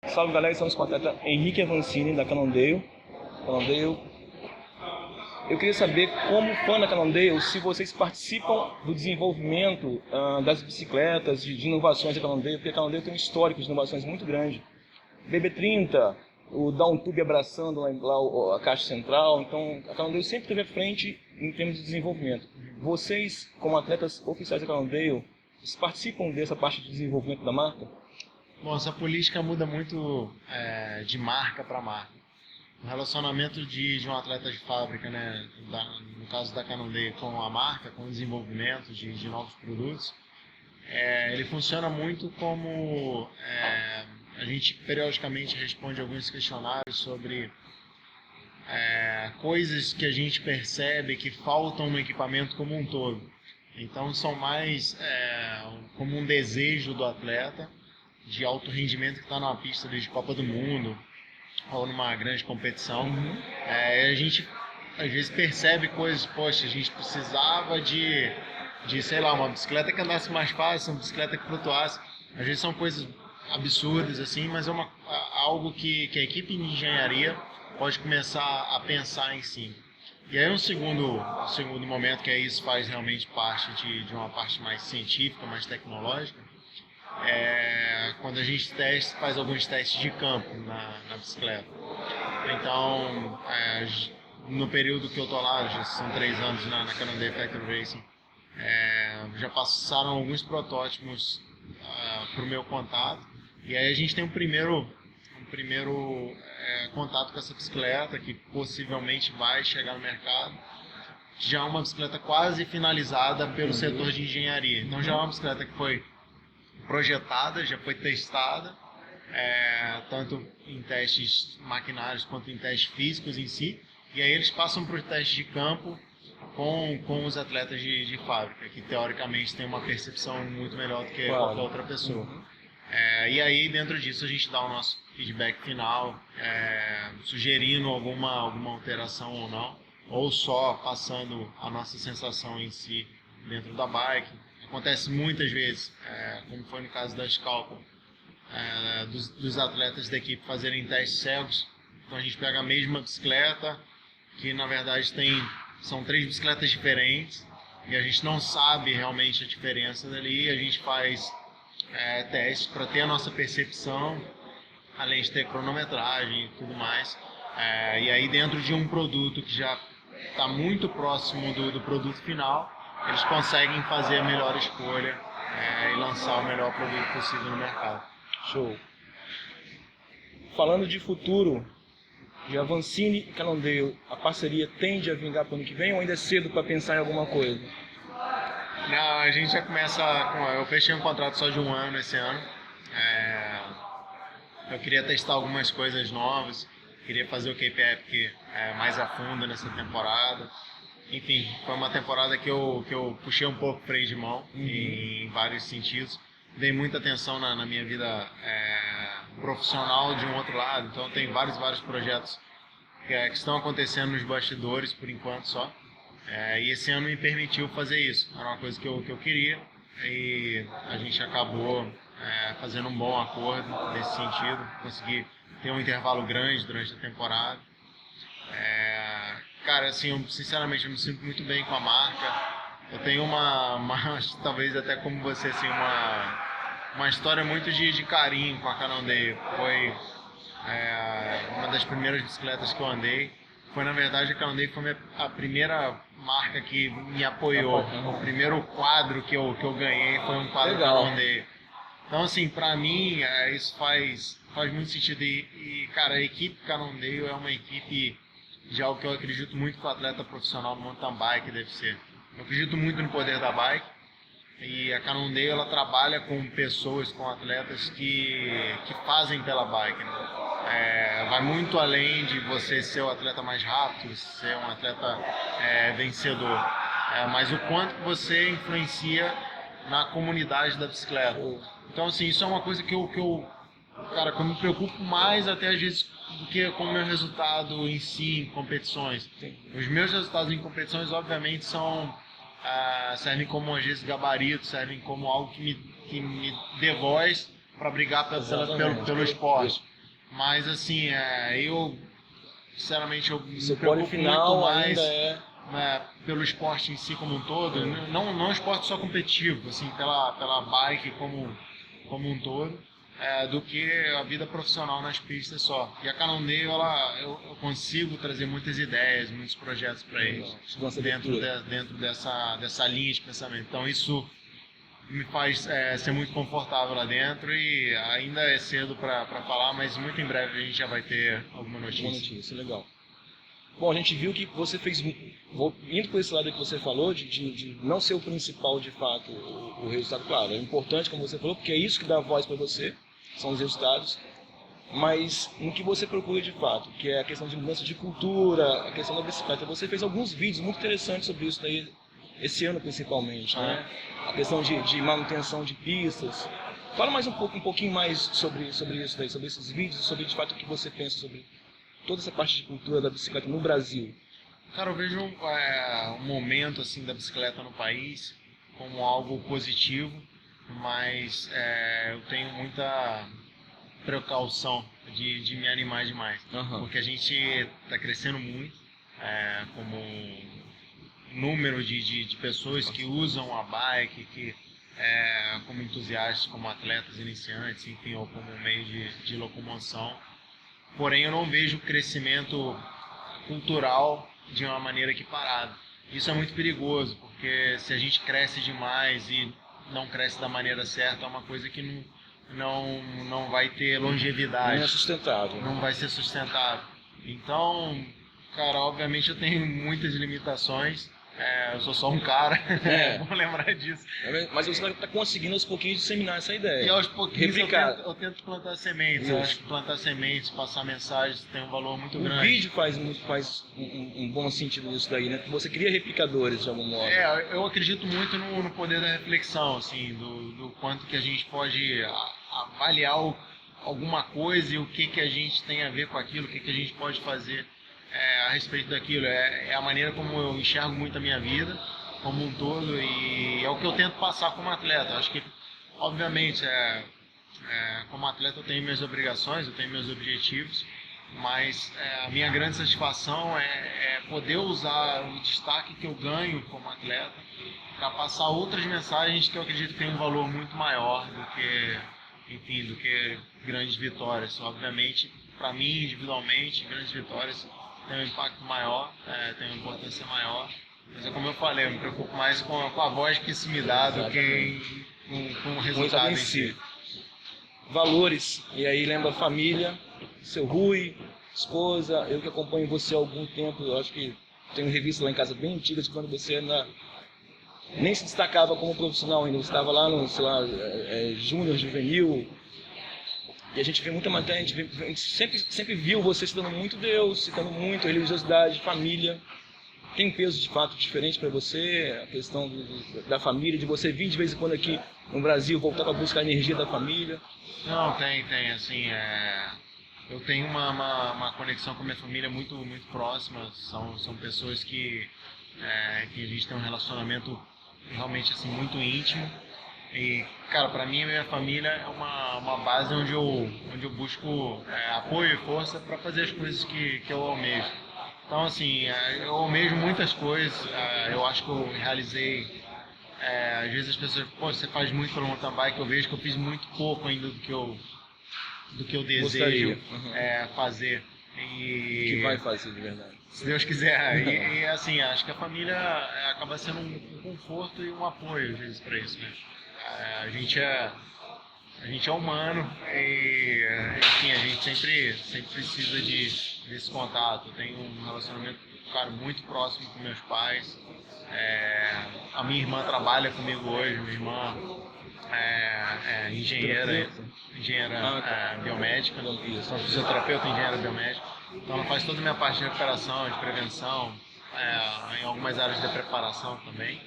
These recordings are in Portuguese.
Salve galera, estamos com o atleta Henrique Avancini da Cannondale. Eu queria saber, como fã da Cannondale, se vocês participam do desenvolvimento das bicicletas, de inovações da Cannondale, porque a Cannondale tem um histórico de inovações muito grande. BB30, o Downtube abraçando lá a caixa central, então a Cannondale sempre esteve à frente em termos de desenvolvimento. Vocês, como atletas oficiais da Cannondale, vocês participam dessa parte de desenvolvimento da marca? Bom, essa política muda muito de marca para marca. O relacionamento de um atleta de fábrica, né, no caso da Cannondale, com a marca, com o desenvolvimento de novos produtos, ele funciona muito como a gente periodicamente responde alguns questionários sobre coisas que a gente percebe que faltam no equipamento como um todo. Então são mais como um desejo do atleta de alto rendimento que está numa pista de Copa do Mundo ou numa grande competição. A gente às vezes percebe coisas, poxa, a gente precisava de sei lá, uma bicicleta que andasse mais fácil, uma bicicleta que flutuasse. Às vezes são coisas absurdas assim, mas é algo que a equipe de engenharia pode começar a pensar em si. E aí um segundo momento, que aí isso faz realmente parte de uma parte mais científica, mais tecnológica, quando a gente faz alguns testes de campo na bicicleta. Então, no período que eu estou lá, já são 3 anos na Cannondale Factory Racing, já passaram alguns protótipos para o meu contato, e aí a gente tem um primeiro contato com essa bicicleta, que possivelmente vai chegar no mercado. Já é uma bicicleta quase finalizada pelo setor de engenharia. Então já é uma bicicleta que foi projetada, já foi testada, tanto em testes maquinários quanto em testes físicos em si, e aí eles passam para o teste de campo com os atletas de fábrica, que teoricamente tem uma percepção muito melhor do que qualquer outra pessoa. E aí dentro disso a gente dá o nosso feedback final, sugerindo alguma alteração ou não, ou só passando a nossa sensação em si dentro da bike. Acontece muitas vezes, como foi no caso da Scalpa, dos atletas da equipe fazerem testes cegos. Então a gente pega a mesma bicicleta, que na verdade são 3 bicicletas diferentes, e a gente não sabe realmente a diferença dali. A gente faz testes para ter a nossa percepção, além de ter cronometragem e tudo mais. E aí dentro de um produto que já está muito próximo do produto final, eles conseguem fazer a melhor escolha e lançar o melhor produto possível no mercado. Show! Falando de futuro, de Avancini e Cannondale, a parceria tende a vingar para o ano que vem, ou ainda é cedo para pensar em alguma coisa? Não, a gente já começa eu fechei um contrato só de 1 ano esse ano. Eu queria testar algumas coisas novas, queria fazer o Cape mais a fundo nessa temporada. Enfim, foi uma temporada que eu puxei um pouco o freio de mão, em vários sentidos. Dei muita atenção na minha vida profissional de um outro lado, então tem vários projetos que estão acontecendo nos bastidores por enquanto só. E esse ano me permitiu fazer isso, era uma coisa que eu queria, e a gente acabou fazendo um bom acordo nesse sentido, consegui ter um intervalo grande durante a temporada. Cara, assim, sinceramente eu me sinto muito bem com a marca. Eu tenho talvez até como você, assim, uma história muito de carinho com a Cannondale. Foi uma das primeiras bicicletas que eu andei. Na verdade, a Cannondale foi a primeira marca que me apoiou. O primeiro quadro que eu ganhei foi um quadro Cannondale. Então, assim, pra mim, isso faz muito sentido. E, cara, a equipe Cannondale é uma equipe de algo que eu acredito muito que o atleta profissional do mountain bike deve ser. Eu acredito muito no poder da bike, e a Cannondale ela trabalha com pessoas, com atletas que fazem pela bike, né? Vai muito além de você ser o atleta mais rápido, ser um atleta vencedor, mas o quanto você influencia na comunidade da bicicleta. Então, assim, isso é uma coisa que eu me preocupo mais até às vezes do que com o meu resultado em si, em competições. Os meus resultados em competições, obviamente, servem como, às vezes, gabarito, servem como algo que me dê voz para brigar pelo esporte. Mas assim, eu sinceramente eu me Seu core preocupo final muito mais ainda é... pelo esporte em si como um todo, não esporte só competitivo, assim, pela bike como um todo, do que a vida profissional nas pistas só. E a Cannondale, eu consigo trazer muitas ideias, muitos projetos para eles dentro dessa linha de pensamento. Então isso me faz ser muito confortável lá dentro, e ainda é cedo para falar, mas muito em breve a gente já vai ter alguma notícia. Uma notícia, legal. Bom, a gente viu que você fez, indo por esse lado que você falou, de não ser o principal de fato o resultado, claro, é importante como você falou, porque é isso que dá voz para você, são os resultados, mas no que você procura de fato, que é a questão de mudança de cultura, a questão da bicicleta, você fez alguns vídeos muito interessantes sobre isso daí, esse ano principalmente, né? A questão de manutenção de pistas. Fala mais um pouquinho mais sobre isso daí, sobre esses vídeos, sobre de fato o que você pensa sobre toda essa parte de cultura da bicicleta no Brasil. Cara, eu vejo um momento assim da bicicleta no país como algo positivo, mas eu tenho muita precaução de me animar demais, porque a gente está crescendo muito como número de pessoas que usam a bike, que como entusiastas, como atletas iniciantes, enfim, ou como meio de locomoção. Porém, eu não vejo crescimento cultural de uma maneira equiparada. Isso é muito perigoso, porque se a gente cresce demais e não cresce da maneira certa, é uma coisa que não vai ter longevidade. Não é sustentável. Não vai ser sustentável. Então, cara, obviamente eu tenho muitas limitações. Eu sou só um cara, vou lembrar disso. Mas você está conseguindo aos pouquinhos disseminar essa ideia. E aos pouquinhos eu tento plantar sementes. Eu acho que plantar sementes, passar mensagens tem um valor muito grande. O vídeo faz um bom sentido nisso daí, né? Você cria replicadores de algum modo. Eu acredito muito no poder da reflexão, assim, do quanto que a gente pode avaliar alguma coisa e o que a gente tem a ver com aquilo, o que a gente pode fazer a respeito daquilo. É a maneira como eu enxergo muito a minha vida como um todo, e é o que eu tento passar como atleta. Acho que, obviamente, como atleta eu tenho minhas obrigações, eu tenho meus objetivos, mas a minha grande satisfação é poder usar o destaque que eu ganho como atleta para passar outras mensagens que eu acredito que tem um valor muito maior do que grandes vitórias. Obviamente, para mim, individualmente, grandes vitórias tem um impacto maior, tem uma importância maior, mas como eu falei, eu me preocupo mais com a voz que isso me dá do que com o resultado em si. Valores, e aí lembra família, seu Rui, esposa, eu que acompanho você há algum tempo, eu acho que tenho revista lá em casa bem antiga de quando você ainda nem se destacava como profissional ainda, você estava lá no, sei lá, júnior, juvenil. E a gente vê muita matéria, a gente sempre viu você citando muito Deus, citando muito religiosidade, família. Tem um peso de fato diferente para você, a questão da família, de você vir de vez em quando aqui no Brasil, voltar para buscar a energia da família? Não, tem, assim, eu tenho uma conexão com a minha família muito, muito próxima, são pessoas que a gente tem um relacionamento realmente assim, muito íntimo. E, cara, para mim a minha família é uma base onde eu busco apoio e força para fazer as coisas que eu almejo. Então, assim, eu almejo muitas coisas, eu acho que eu realizei, às vezes as pessoas, pô, você faz muito pelo mountain bike, eu vejo que eu fiz muito pouco ainda do que eu desejo fazer. E que vai fazer de verdade. Se Deus quiser. E assim, acho que a família acaba sendo um conforto e um apoio, às vezes, para isso, né? A gente é humano e, enfim, a gente sempre precisa desse contato. Eu tenho um relacionamento, cara, muito próximo com meus pais. A minha irmã trabalha comigo hoje, minha irmã é engenheira biomédica, sou fisioterapeuta e engenheira biomédica. Então ela faz toda a minha parte de recuperação, de prevenção, em algumas áreas de preparação também.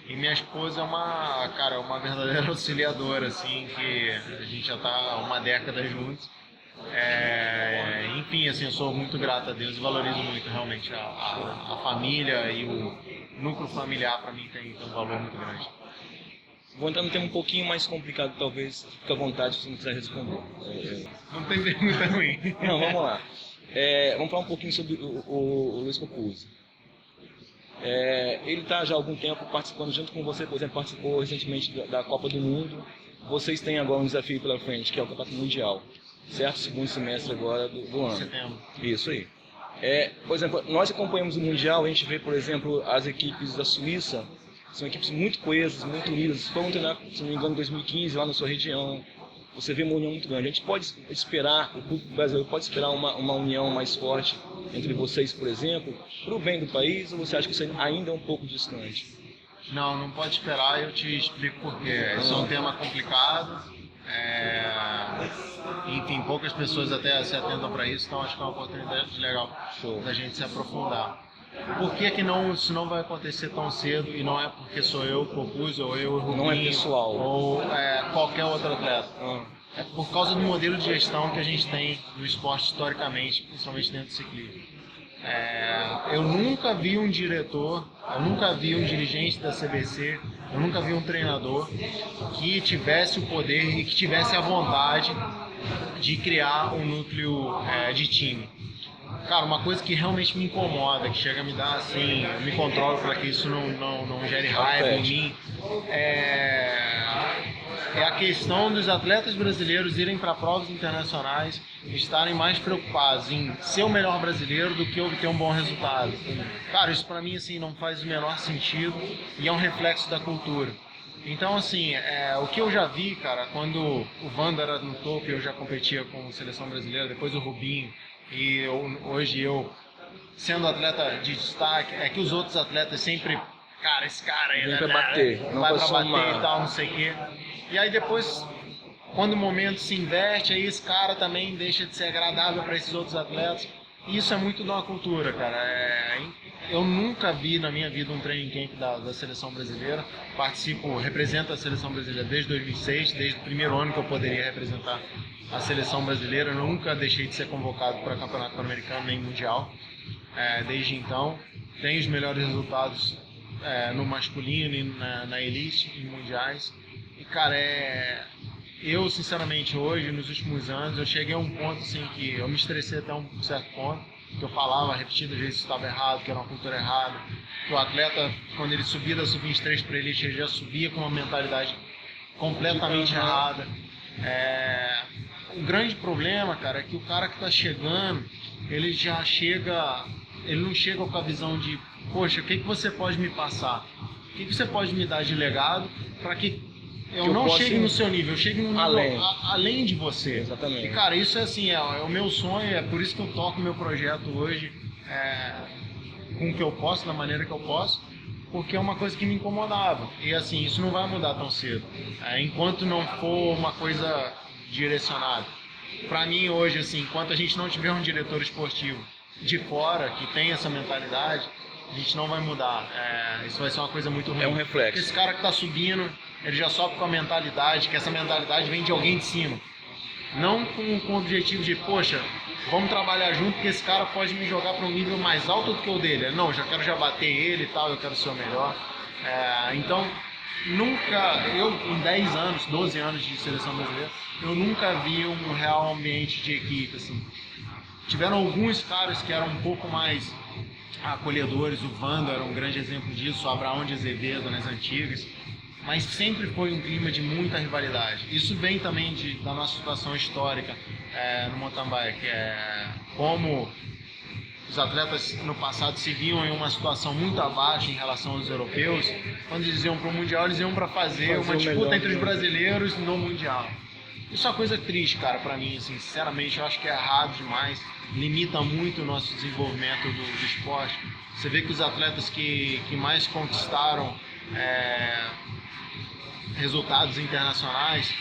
E minha esposa é uma verdadeira auxiliadora, assim, que a gente já está há uma década juntos. Enfim, assim, eu sou muito grato a Deus e valorizo muito realmente a família, e o núcleo familiar para mim tem um valor muito grande. Vou entrar num tema um pouquinho mais complicado, talvez. Fique à vontade se não quiser responder. Não tem pergunta ruim. Não, vamos lá. Vamos falar um pouquinho sobre o Luiz Copuzzi. Ele está já há algum tempo participando junto com você, por exemplo, participou recentemente da Copa do Mundo. Vocês têm agora um desafio pela frente, que é o Campeonato Mundial, certo? Segundo semestre agora do ano. Setembro. Isso aí. Por exemplo, nós acompanhamos o Mundial, a gente vê, por exemplo, as equipes da Suíça, são equipes muito coesas, muito unidas. Foram treinar, se não me engano, em 2015, lá na sua região. Você vê uma união muito grande. A gente pode esperar, o público brasileiro pode esperar uma união mais forte entre vocês, por exemplo, para o bem do país, ou você acha que isso ainda é um pouco distante? Não pode esperar, eu te explico por quê. Isso é um tema complicado, enfim, poucas pessoas até se atentam para isso, então acho que é uma oportunidade legal da gente se aprofundar. Por que isso não vai acontecer tão cedo, e não é porque sou eu, Copuzzi, ou eu, Rubinho, não é pessoal, ou qualquer outro atleta. É por causa do modelo de gestão que a gente tem no esporte historicamente, principalmente dentro do ciclismo. Eu nunca vi um diretor, eu nunca vi um dirigente da CBC, eu nunca vi um treinador que tivesse o poder e que tivesse a vontade de criar um núcleo de time. Cara, uma coisa que realmente me incomoda, que chega a me dar assim, eu me controlo para que isso não gere raiva em mim, é a questão dos atletas brasileiros irem para provas internacionais e estarem mais preocupados em ser o melhor brasileiro do que obter um bom resultado. Cara, isso para mim assim, não faz o menor sentido e é um reflexo da cultura. Então, assim, o que eu já vi, cara, quando o Wanda era no topo e eu já competia com a seleção brasileira, depois o Rubinho, e hoje eu, sendo atleta de destaque, é que os outros atletas sempre, cara, esse cara aí, vai pra bater e tal, não sei o quê. E aí depois, quando o momento se inverte, aí esse cara também deixa de ser agradável para esses outros atletas. E isso é muito de uma cultura, cara. Eu nunca vi na minha vida um training camp da seleção brasileira. Represento a seleção brasileira desde 2006, desde o primeiro ano que eu poderia representar a seleção brasileira. Eu nunca deixei de ser convocado para campeonato pan-americano nem mundial. Desde então, tenho os melhores resultados no masculino e na elite, em mundiais. E, cara, eu, sinceramente, hoje, nos últimos anos, eu cheguei a um ponto, assim, que eu me estressei até um certo ponto, que eu falava repetidas vezes que estava errado, que era uma cultura errada, que o atleta, quando ele subia da sub-23 para elite, ele já subia com uma mentalidade completamente errada. O grande problema, cara, é que o cara que está chegando, ele não chega com a visão de, poxa, o que você pode me passar? O que você pode me dar de legado para que eu não chegue no seu nível, eu chegue no nível além de você. Exatamente. E, cara, isso é assim, é o meu sonho, é por isso que eu toco meu projeto hoje com o que eu posso, da maneira que eu posso, porque é uma coisa que me incomodava. E, assim, isso não vai mudar tão cedo, enquanto não for uma coisa direcionada. Para mim, hoje, assim, enquanto a gente não tiver um diretor esportivo de fora que tem essa mentalidade, a gente não vai mudar. Isso vai ser uma coisa muito ruim. É um reflexo. Porque esse cara que está subindo, ele já sobe com a mentalidade, que essa mentalidade vem de alguém de cima. Não com o objetivo de, poxa, vamos trabalhar junto, porque esse cara pode me jogar para um nível mais alto do que o dele. Não, já quero bater ele e tal, eu quero ser o melhor. Então, em 10 anos, 12 anos de seleção brasileira, eu nunca vi um real ambiente de equipe, assim. Tiveram alguns caras que eram um pouco mais acolhedores, o Wanda era um grande exemplo disso, o Abraão de Azevedo nas antigas, mas sempre foi um clima de muita rivalidade. Isso vem também da nossa situação histórica no mountain bike, como os atletas no passado se viam em uma situação muito abaixo em relação aos europeus. Quando eles iam para o Mundial, eles iam para fazer uma disputa entre os brasileiros no Mundial. Isso é uma coisa triste, cara, para mim, assim, sinceramente, eu acho que é errado demais, limita muito o nosso desenvolvimento do esporte. Você vê que os atletas que mais conquistaram resultados internacionais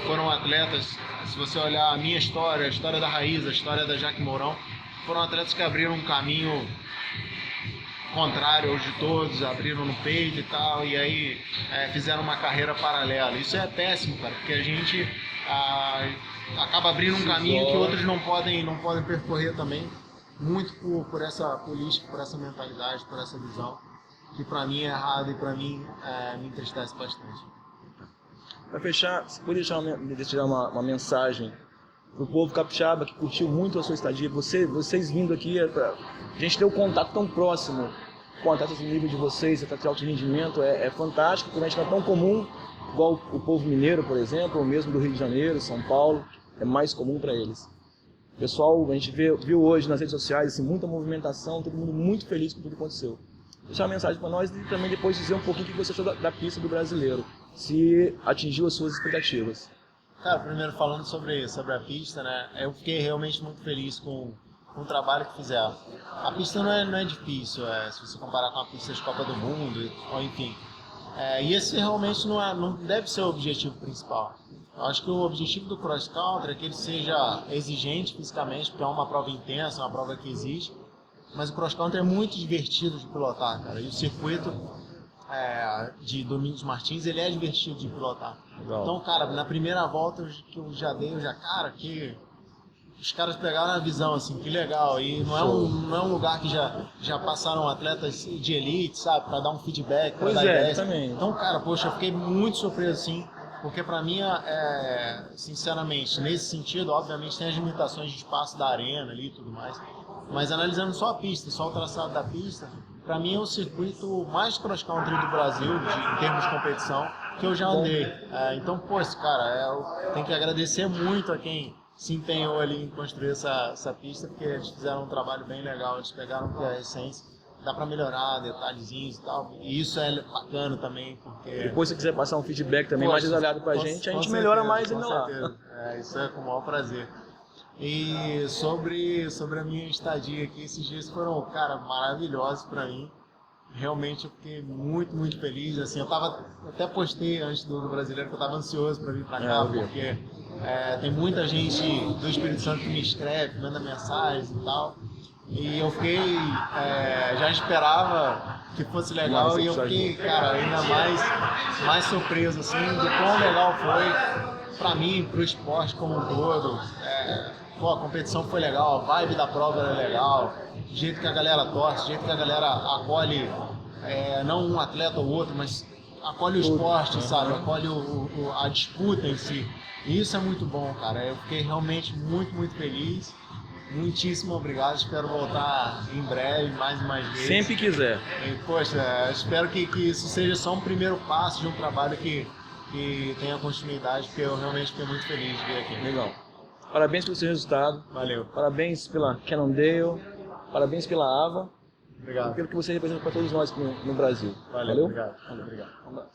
foram atletas, se você olhar a minha história, a história da Raíza, a história da Jaque Mourão, foram atletas que abriram um caminho contrário aos de todos, abriram no peito e tal, e aí fizeram uma carreira paralela. Isso é péssimo, cara, porque a gente acaba abrindo um caminho que outros não podem percorrer também, muito por essa política, por essa mentalidade, por essa visão, que pra mim é errada e pra mim me entristece bastante. Para fechar, você pode deixar uma mensagem pro povo capixaba que curtiu muito a sua estadia? Vocês vindo aqui, a gente ter um contato tão próximo com atletas no nível de vocês, atletas de alto rendimento, é fantástico, porque a gente não é tão comum, igual o povo mineiro, por exemplo, ou mesmo do Rio de Janeiro, São Paulo, é mais comum para eles. Pessoal, a gente viu hoje nas redes sociais assim, muita movimentação, todo mundo muito feliz com tudo que aconteceu. Deixar uma mensagem para nós e também depois dizer um pouquinho o que você achou da pista do brasileiro, se atingiu as suas expectativas. Cara, primeiro falando sobre a pista, né, eu fiquei realmente muito feliz com o trabalho que fizeram. A pista não é difícil, se você comparar com a pista de Copa do Mundo, ou enfim. E esse realmente não deve ser o objetivo principal. Eu acho que o objetivo do cross country é que ele seja exigente fisicamente, porque é uma prova intensa, uma prova que exige. Mas o cross country é muito divertido de pilotar, cara. E o circuito de Domingos Martins, ele é divertido de pilotar. Legal. Então, cara, na primeira volta que eu já dei, cara, que os caras pegaram a visão, assim, que legal. E não é um lugar que já passaram atletas de elite, sabe, para dar um feedback, para dar ideias. Também. Então, cara, poxa, eu fiquei muito surpreso, assim, porque para mim, sinceramente, nesse sentido, obviamente tem as limitações de espaço da arena ali e tudo mais, mas analisando só a pista, só o traçado da pista, para mim é o circuito mais cross-country do Brasil, em termos de competição, que eu já andei. Então, pô, cara, eu tenho que agradecer muito a quem se empenhou ali em construir essa pista, porque eles fizeram um trabalho bem legal, eles pegaram que a essência, dá para melhorar, detalhezinhos e tal, e isso é bacana também, porque... Depois se você quiser passar um feedback também mais detalhado pra gente, a gente melhora mais ainda lá. Isso é com o maior prazer. E sobre a minha estadia aqui, esses dias foram, cara, maravilhosos para mim. Realmente eu fiquei muito, muito feliz. Assim, até postei antes do brasileiro que eu estava ansioso para vir para cá, porque tem muita gente do Espírito Santo que me escreve, manda mensagens e tal. E eu fiquei, já esperava que fosse legal e eu fiquei, cara, ainda mais surpreso, assim, do quão legal foi para mim, para o esporte como um todo. A competição foi legal, a vibe da prova era legal, o jeito que a galera torce, o jeito que a galera acolhe, não um atleta ou outro, mas acolhe o esporte, sabe? Acolhe a disputa em si. E isso é muito bom, cara. Eu fiquei realmente muito, muito feliz. Muitíssimo obrigado, espero voltar em breve, mais e mais vezes. Sempre quiser. E, poxa, espero que isso seja só um primeiro passo de um trabalho que tenha continuidade, porque eu realmente fiquei muito feliz de vir aqui. Legal. Parabéns pelo seu resultado. Valeu. Parabéns pela Cannondale. Parabéns pela AVA. Obrigado. E pelo que você representa para todos nós no Brasil. Valeu. Obrigado. Um abraço.